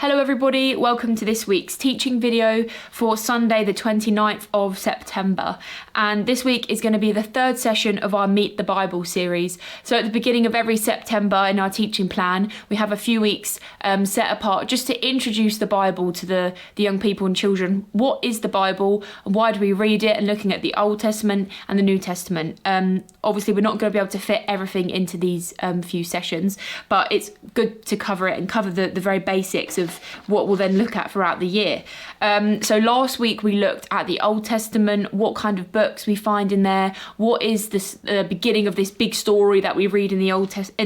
Hello everybody, welcome to this week's teaching video for Sunday the 29th of September, and this week is going to be the third session of our Meet the Bible series. So at the beginning of every September in our teaching plan we have a few weeks set apart just to introduce the Bible to the young people and children. What is the Bible and why do we read it, and looking at the Old Testament and the New Testament. Obviously we're not going to be able to fit everything into these few sessions, but it's good to cover it and cover the very basics of what we'll then look at throughout the year. So last week we looked at the Old Testament, what kind of books we find in there, what is this beginning of this big story that we read in the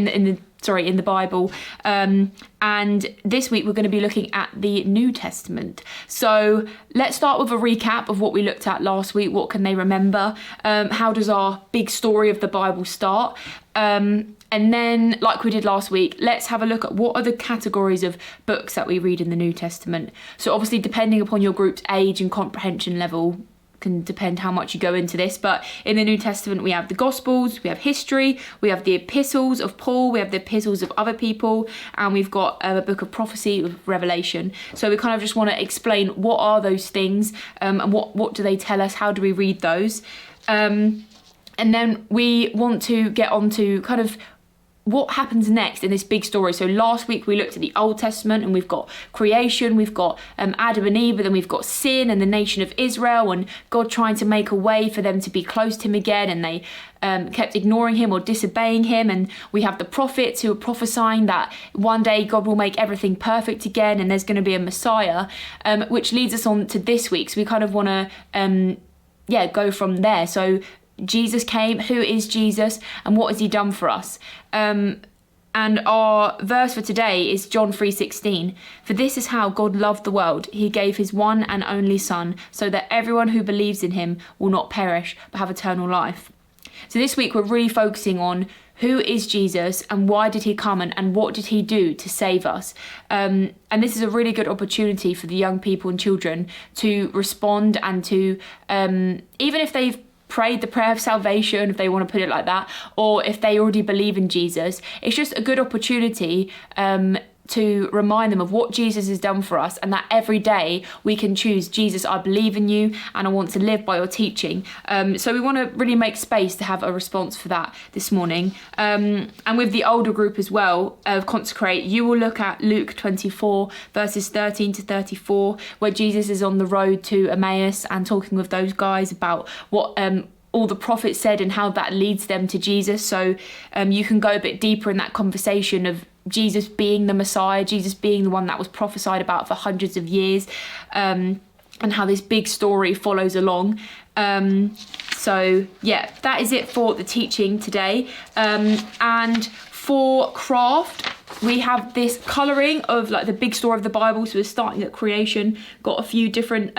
in the Bible. And this week we're going to be looking at the New Testament. So let's start with a recap of what we looked at last week. What can they remember? How does our big story of the Bible start? And then, like we did last week, let's have a look at what are the categories of books that we read in the New Testament. So obviously, depending upon your group's age and comprehension level, can depend how much you go into this, but in the New Testament we have the Gospels, we have history, we have the epistles of Paul, we have the epistles of other people, and we've got a book of prophecy of Revelation. So we kind of just want to explain what are those things, and what do they tell us, how do we read those, and then we want to get on to kind of what happens next in this big story. So last week we looked at the Old Testament and we've got creation, we've got Adam and Eve, but then we've got sin and the nation of Israel and God trying to make a way for them to be close to him again, and they kept ignoring him or disobeying him. And we have the prophets who are prophesying that one day God will make everything perfect again and there's going to be a Messiah, which leads us on to this week. So we kind of want to go from there. So Jesus came. Who is Jesus and what has he done for us? And our verse for today is John 3:16. For this is how God loved the world. He gave his one and only son so that everyone who believes in him will not perish but have eternal life. So this week we're really focusing on who is Jesus and why did he come and what did he do to save us? And this is a really good opportunity for the young people and children to respond and to, even if they've prayed the prayer of salvation, if they want to put it like that, or if they already believe in Jesus, it's just a good opportunity to remind them of what Jesus has done for us, and that every day we can choose, Jesus, I believe in you and I want to live by your teaching. So we want to really make space to have a response for that this morning. And with the older group as well, Consecrate, you will look at Luke 24 verses 13 to 34, where Jesus is on the road to Emmaus and talking with those guys about what all the prophets said and how that leads them to Jesus. So you can go a bit deeper in that conversation of Jesus being the Messiah, Jesus being the one that was prophesied about for hundreds of years, and how this big story follows along. So yeah, that is it for the teaching today. And for craft, we have this colouring of like the big story of the Bible. So we're starting at creation, got a few different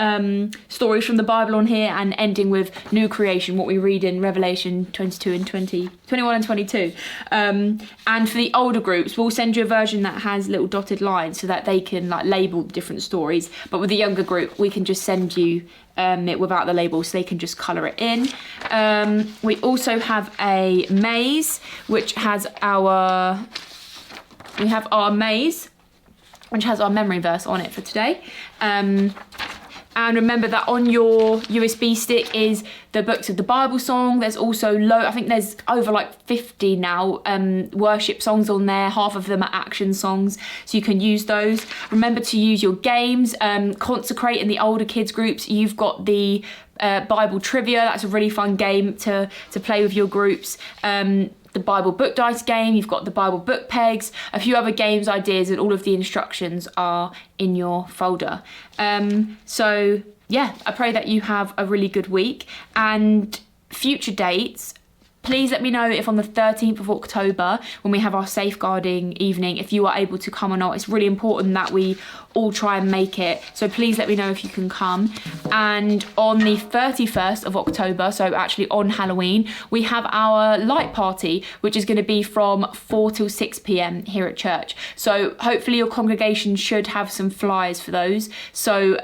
stories from the Bible on here, and ending with new creation, what we read in Revelation 22 and 21 and 22. And for the older groups, we'll send you a version that has little dotted lines so that they can like label the different stories. But with the younger group, we can just send you it without the label, so they can just colour it in. We also have a maze, which has our maze, which has our memory verse on it for today. And remember that on your USB stick is the books of the Bible song. There's also I think there's over like 50 now worship songs on there. Half of them are action songs, so you can use those. Remember to use your games. Consecrate in the older kids groups, you've got the Bible trivia. That's a really fun game to play with your groups. The Bible book dice game, you've got the Bible book pegs, a few other games ideas, and all of the instructions are in your folder. So yeah, I pray that you have a really good week. And future dates, please let me know if on the 13th of October, when we have our safeguarding evening, if you are able to come or not. It's really important that we all try and make it. So please let me know if you can come. And on the 31st of October, so actually on Halloween, we have our light party, which is going to be from 4 till 6 p.m. here at church. So hopefully your congregation should have some flyers for those. So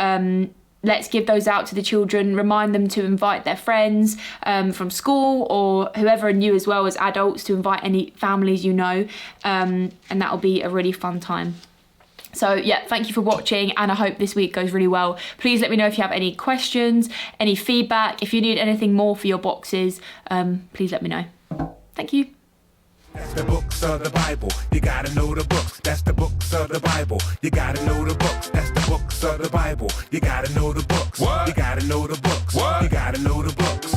let's give those out to the children, remind them to invite their friends from school or whoever, and you as well as adults to invite any families you know, and that'll be a really fun time. So yeah, thank you for watching, and I hope this week goes really well. Please let me know if you have any questions, any feedback. If you need anything more for your boxes, please let me know. Thank you. That's the books of the Bible. You gotta know the books. That's the books of the Bible. You gotta know the books. That's the books of the Bible. You gotta know the books. What? You gotta know the books. What? You gotta know the books.